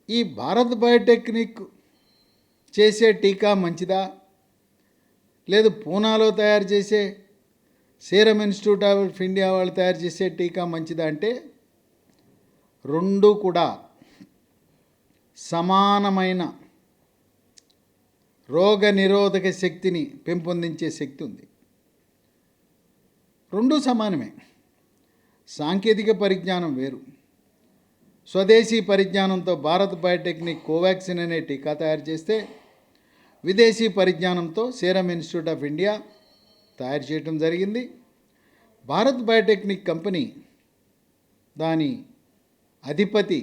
ఈ భారత్ బయోటెక్నిక్ చేసే టీకా మంచిదా, లేదు పూనాలో తయారు చేసే సీరం ఇన్స్టిట్యూట్ ఆఫ్ ఇండియా వాళ్ళు తయారు చేసే టీకా మంచిదా అంటే రెండు కూడా సమానమైన రోగ నిరోధక శక్తిని పెంపొందించే శక్తి ఉంది. రెండూ సమానమే. సాంకేతిక పరిజ్ఞానం వేరు. స్వదేశీ పరిజ్ఞానంతో భారత్ బయోటెక్నిక్ కోవాక్సిన్ అనే టీకా తయారు చేస్తే, విదేశీ పరిజ్ఞానంతో సీరం ఇన్స్టిట్యూట్ ఆఫ్ ఇండియా తయారు చేయడం జరిగింది. భారత్ బయోటెక్నిక్ కంపెనీ దాని అధిపతి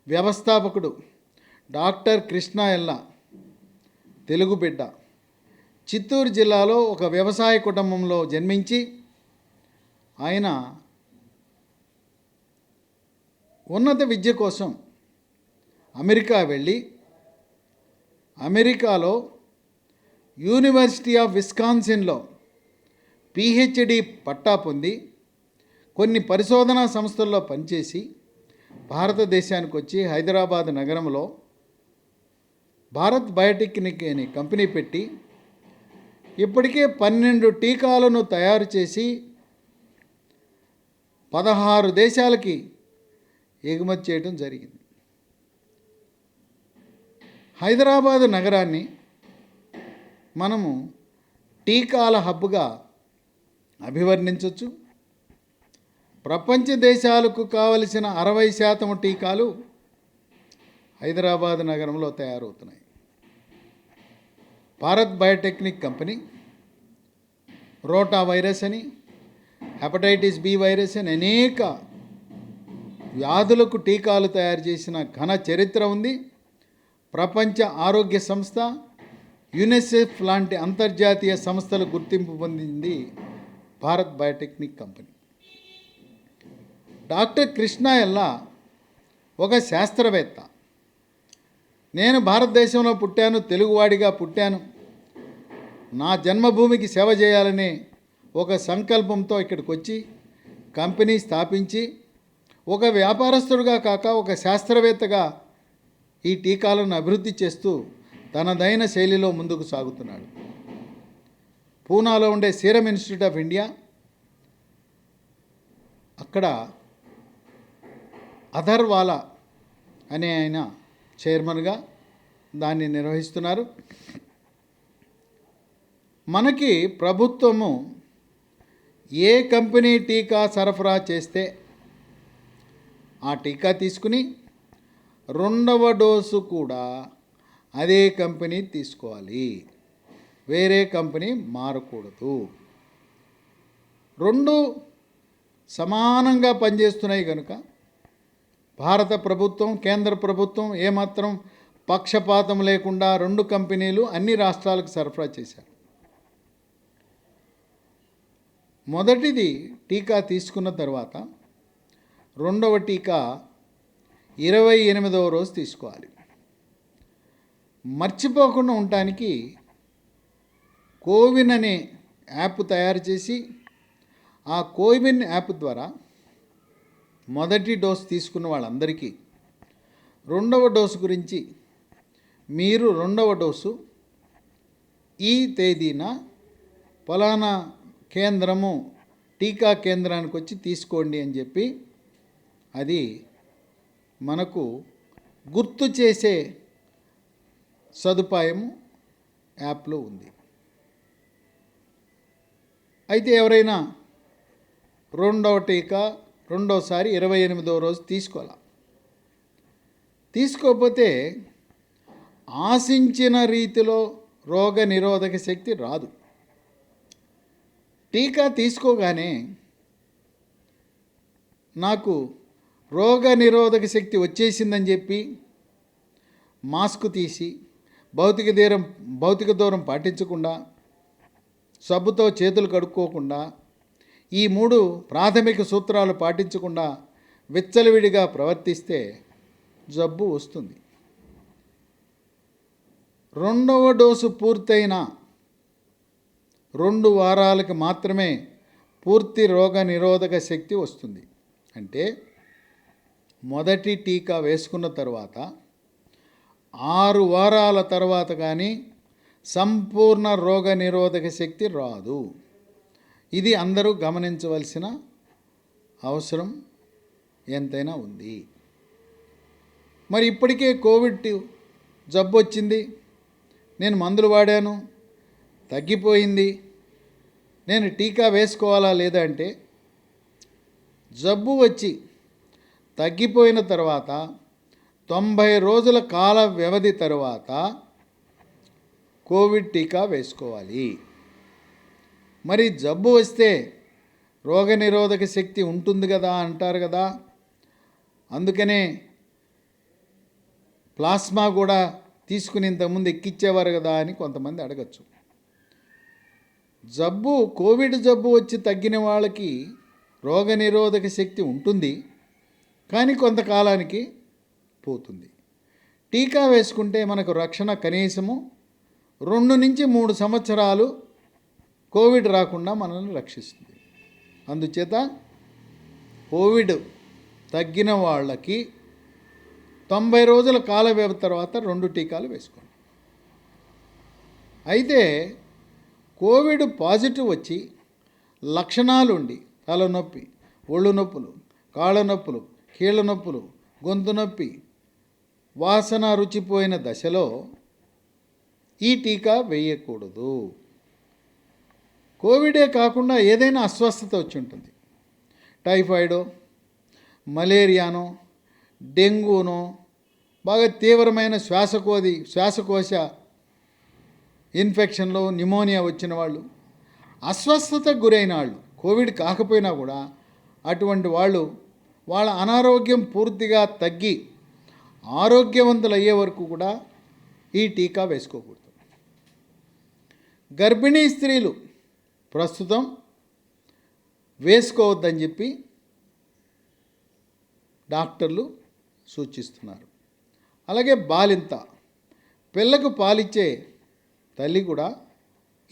వ్యవస్థాపకుడు డాక్టర్ కృష్ణ ఎల్లా తెలుగు బిడ్డ. చిత్తూరు జిల్లాలో ఒక వ్యవసాయ కుటుంబంలో జన్మించి ఆయన ఉన్నత విద్య కోసం అమెరికా వెళ్ళి అమెరికాలో యూనివర్సిటీ ఆఫ్ విస్కాన్సిన్లో పిహెచ్డి పట్టా పొంది కొన్ని పరిశోధనా సంస్థల్లో పనిచేసి భారతదేశానికి వచ్చి హైదరాబాద్ నగరంలో భారత్ బయోటెక్నిక్ అనే కంపెనీ పెట్టి ఇప్పటికే 12 టీకాలను తయారు చేసి 16 దేశాలకి ఎగుమతి చేయడం జరిగింది. హైదరాబాద్ నగరాన్ని మనము టీకాల హబ్గా అభివర్ణించవచ్చు. ప్రపంచ దేశాలకు కావలసిన 60% టీకాలు హైదరాబాద్ నగరంలో తయారవుతున్నాయి. భారత్ బయోటెక్నిక్ కంపెనీ రోటా వైరస్ అని, హెపటైటిస్ బి వైరస్ అని అనేక వ్యాధులకు టీకాలు తయారు చేసిన ఘన చరిత్ర ఉంది. ప్రపంచ ఆరోగ్య సంస్థ, యునిసెఫ్ లాంటి అంతర్జాతీయ సంస్థలు గుర్తింపు పొందింది భారత్ బయోటెక్నిక్ కంపెనీ. డాక్టర్ కృష్ణ ఎల్లా ఒక శాస్త్రవేత్త. నేను భారతదేశంలో పుట్టాను, తెలుగువాడిగా పుట్టాను, నా జన్మభూమికి సేవ చేయాలనే ఒక సంకల్పంతో ఇక్కడికి వచ్చి కంపెనీ స్థాపించి ఒక వ్యాపారస్తుడిగా కాక ఒక శాస్త్రవేత్తగా ఈ టీకాలను అభివృద్ధి చేస్తూ తనదైన శైలిలో ముందుకు సాగుతున్నాడు. పూనాలో ఉండే సీరం ఇన్స్టిట్యూట్ ఆఫ్ ఇండియా, అక్కడ అధర్వాలా అనే ఆయన చైర్మన్గా దాన్ని నిర్వహిస్తున్నారు. మనకి ప్రభుత్వము ఏ కంపెనీ టీకా సరఫరా చేస్తే ఆ టీకా తీసుకుని 2వ డోసు కూడా అదే కంపెనీ తీసుకోవాలి, వేరే కంపెనీ మారకూడదు. రెండు సమానంగా పనిచేస్తున్నాయి కనుక భారత ప్రభుత్వం, కేంద్ర ప్రభుత్వం ఏమాత్రం పక్షపాతం లేకుండా 2 కంపెనీలు అన్ని రాష్ట్రాలకు సరఫరా చేశారు. మొదటిది టీకా తీసుకున్న తర్వాత 2వ టీకా 28వ రోజు తీసుకోవాలి. మర్చిపోకుండా ఉండటానికి కోవిన్ అనే యాప్ తయారు చేసి ఆ కోవిన్ యాప్ ద్వారా మొదటి డోసు తీసుకున్న వాళ్ళందరికీ 2వ డోసు గురించి మీరు 2వ డోసు ఈ తేదీన ఫలానా కేంద్రము టీకా కేంద్రానికి వచ్చి తీసుకోండి అని చెప్పి అది మనకు గుర్తు చేసే సదుపాయము యాప్లో ఉంది. అయితే ఎవరైనా 2వ టీకా రెండోసారి 28వ రోజు తీసుకోవాలి. తీసుకోకపోతే ఆశించిన రీతిలో రోగ నిరోధక శక్తి రాదు. టీకా తీసుకోగానే నాకు రోగ నిరోధక శక్తి వచ్చేసిందని చెప్పి మాస్క్ తీసి భౌతిక దూరం పాటించకుండా, సబ్బుతో చేతులు కడుక్కోకుండా, ఈ 3 ప్రాథమిక సూత్రాలు పాటించకుండా విచ్చలవిడిగా ప్రవర్తిస్తే జబ్బు వస్తుంది. 2వ డోసు పూర్తయిన 2 వారాలకు మాత్రమే పూర్తి రోగ నిరోధక శక్తి వస్తుంది. అంటే మొదటి టీకా వేసుకున్న తర్వాత 6 వారాల తర్వాత కానీ సంపూర్ణ రోగ నిరోధక శక్తి రాదు. ఇది అందరూ గమనించవలసిన అవసరం ఎంతైనా ఉంది. మరి ఇప్పటికే కోవిడ్ జబ్బు వచ్చింది, నేను మందులు వాడాను, తగ్గిపోయింది, నేను టీకా వేసుకోవాలా లేదా అంటే, జబ్బు వచ్చి తగ్గిపోయిన తర్వాత 90 రోజుల కాల వ్యవధి తర్వాత కోవిడ్ టీకా వేసుకోవాలి. మరి జబ్బు వస్తే రోగనిరోధక శక్తి ఉంటుంది కదా అంటారు కదా, అందుకనే ప్లాస్మా కూడా తీసుకుని ఇంతకుముందు ఎక్కిచ్చేవారు కదా అని కొంతమంది అడగచ్చు. కోవిడ్ జబ్బు వచ్చి తగ్గిన వాళ్ళకి రోగనిరోధక శక్తి ఉంటుంది, కానీ కొంతకాలానికి పోతుంది. టీకా వేసుకుంటే మనకు రక్షణ కనీసము 2 నుంచి 3 సంవత్సరాలు కోవిడ్ రాకుండా మనల్ని రక్షిస్తుంది. అందుచేత కోవిడ్ తగ్గిన వాళ్ళకి 90 రోజుల కాల వ్యవధి తర్వాత 2 టీకాలు వేసుకోండి. అయితే కోవిడ్ పాజిటివ్ వచ్చి లక్షణాలు ఉండి తలనొప్పి, ఒళ్ళు నొప్పులు, కాళ్ళ నొప్పులు, కీళ్ళ నొప్పులు, గొంతు నొప్పి, వాసన రుచిపోయిన దశలో ఈ టీకా వేయకూడదు. కోవిడే కాకుండా ఏదైనా అస్వస్థత వచ్చి ఉంటుంది, టైఫాయిడో, మలేరియానో, డెంగూనో, బాగా తీవ్రమైన శ్వాసకోశ ఇన్ఫెక్షన్లో న్యూమోనియా వచ్చిన వాళ్ళు, అస్వస్థతకు గురైన వాళ్ళు, కోవిడ్ కాకపోయినా కూడా అటువంటి వాళ్ళు వాళ్ళ అనారోగ్యం పూర్తిగా తగ్గి ఆరోగ్యవంతులు అయ్యే వరకు కూడా ఈ టీకా వేసుకోకూడదు. గర్భిణీ స్త్రీలు ప్రస్తుతం వేసుకోవద్దని చెప్పి డాక్టర్లు సూచిస్తున్నారు. అలాగే బాలింత, పిల్లకు పాలిచ్చే తల్లి కూడా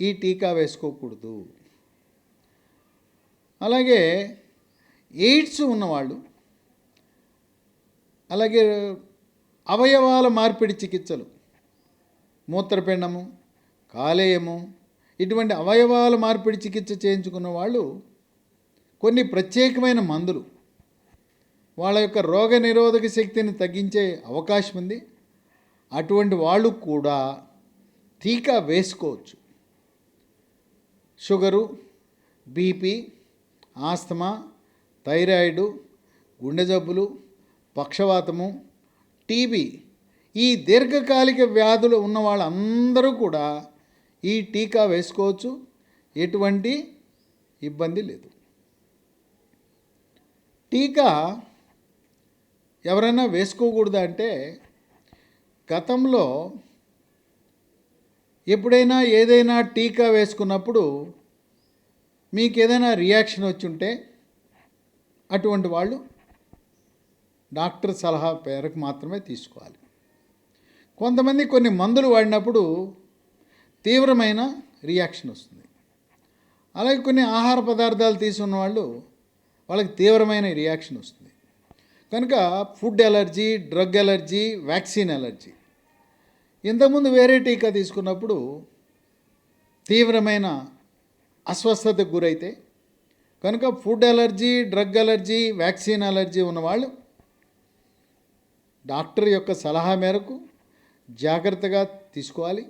ఈ టీకా వేసుకోకూడదు. అలాగే ఎయిడ్స్ ఉన్నవాళ్ళు, అలాగే అవయవాల మార్పిడి చికిత్సలు, మూత్రపిండము, కాలేయము, ఇటువంటి అవయవాల మార్పిడి చికిత్స చేయించుకున్న వాళ్ళు కొన్ని ప్రత్యేకమైన మందులు వాళ్ళ యొక్క రోగ నిరోధక శక్తిని తగ్గించే అవకాశం ఉంది. అటువంటి వాళ్ళు కూడా టీకా వేసుకోవచ్చు. షుగరు, బీపీ, ఆస్తమా, థైరాయిడ్, గుండె జబ్బులు, పక్షవాతము, టీబీ, ఈ దీర్ఘకాలిక వ్యాధులు ఉన్న వాళ్ళందరూ కూడా ఈ టీకా వేసుకోవచ్చు. ఎటువంటి ఇబ్బంది లేదు. టీకా ఎవరైనా వేసుకోకూడదా అంటే, గతంలో ఎప్పుడైనా ఏదైనా టీకా వేసుకున్నప్పుడు మీకు ఏదైనా రియాక్షన్ వచ్చి ఉంటే అటువంటి వాళ్ళు డాక్టర్ సలహా మేరకు మాత్రమే తీసుకోవాలి. కొంతమంది కొన్ని మందులు వాడినప్పుడు తీవ్రమైన రియాక్షన్ వస్తుంది. అలాగే కొన్ని ఆహార పదార్థాలు తీసుకున్న వాళ్ళకి తీవ్రమైన రియాక్షన్ వస్తుంది. కనుక food allergy, drug allergy, vaccine allergy, ఇంతకుముందు వేరే టీకా తీసుకున్నప్పుడు తీవ్రమైన అస్వస్థతకు గురైతే, కనుక food allergy, drug allergy, vaccine allergy ఉన్నవాళ్ళు డాక్టర్ యొక్క సలహా మేరకు జాగ్రత్తగా తీసుకోవాలి.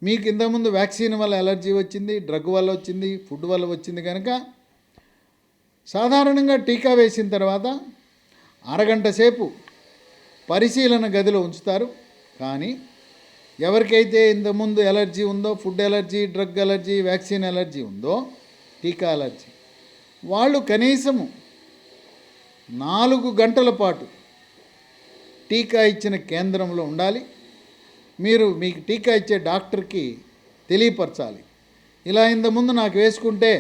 మీకు ఇంతకుముందు వ్యాక్సిన్ వల్ల ఎలర్జీ వచ్చింది, డ్రగ్ వల్ల వచ్చింది, ఫుడ్ వల్ల వచ్చింది, కనుక సాధారణంగా టీకా వేసిన తర్వాత అరగంట సేపు పరిశీలన గదిలో ఉంచుతారు. కానీ ఎవరికైతే ఇంతకుముందు ఎలర్జీ ఉందో, food allergy, drug allergy, vaccine allergy ఉందో, టీకా ఎలర్జీ, వాళ్ళు కనీసము 4 గంటల పాటు టీకా ఇచ్చిన కేంద్రంలో ఉండాలి. మీకు టీకా ఇచ్చే డాక్టర్కి తెలియపరచాలి, ఇలా ఇంతకుముందు నాకు వేసుకుంటే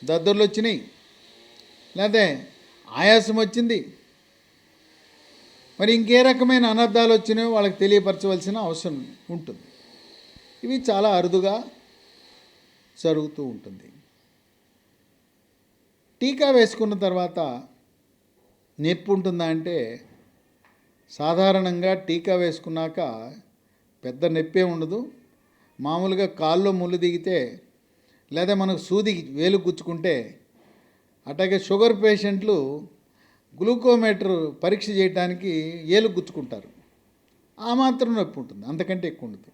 దద్దుర్లు వచ్చినాయి, లేకపోతే ఆయాసం వచ్చింది, మరి ఇంకే రకమైన అనర్థాలు వచ్చినాయో వాళ్ళకి తెలియపరచవలసిన అవసరం ఉంటుంది. ఇవి చాలా అరుదుగా జరుగుతూ ఉంటుంది. టీకా వేసుకున్న తర్వాత నొప్పి ఉంటుందా అంటే సాధారణంగా టీకా వేసుకున్నాక పెద్ద నొప్పే ఉండదు. మామూలుగా కాల్లో ముళ్ళు దిగితే లేదా మనకు సూది వేలు గుచ్చుకుంటే, అట్లాగే షుగర్ పేషెంట్లు గ్లూకోమీటర్ పరీక్ష చేయడానికి ఏలు గుచ్చుకుంటారు. ఆ మాత్రం నొప్పి ఉంటుంది, అంతకంటే ఎక్కువ ఉండదు.